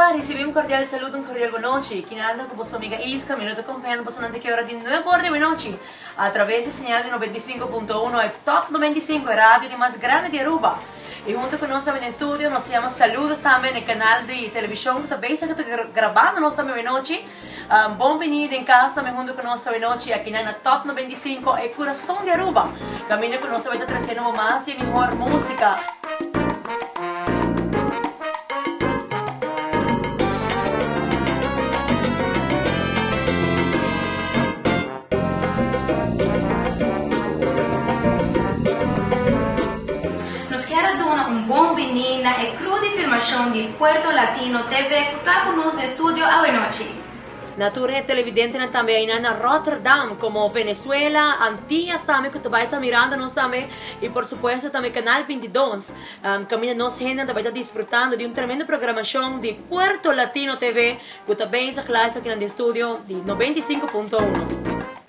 Aruba, recebi un cordiale saluto, un cordiale buonanotte. Chinando con vostra amiga Iska, mi noto acompanhando bastante que hora de 9 horas de buonanotte. Através do sinal de 95.1 é Top 95, a rádio de mais grande de Aruba. E junto com nós também no estúdio, nós temos saludos também no canal de televisão, também que está gravando nós também buonanotte. Bem-vindo em casa também junto com nós buonanotte aqui na Top 95, é Coração de Aruba. Caminho com nós vai estar trazendo mais e melhor música. Nos quero dar bom menina e cruda informação de Puerto Latino TV que está conosco no estúdio a noite. Natura televidente também na Rotterdam, como Venezuela, Antillas também, que vai estar mirando nós também, e por supuesto também Canal 22. Caminha nós gente vai estar desfrutando de tremenda programação de Puerto Latino TV, que também está live aqui no estúdio de 95.1.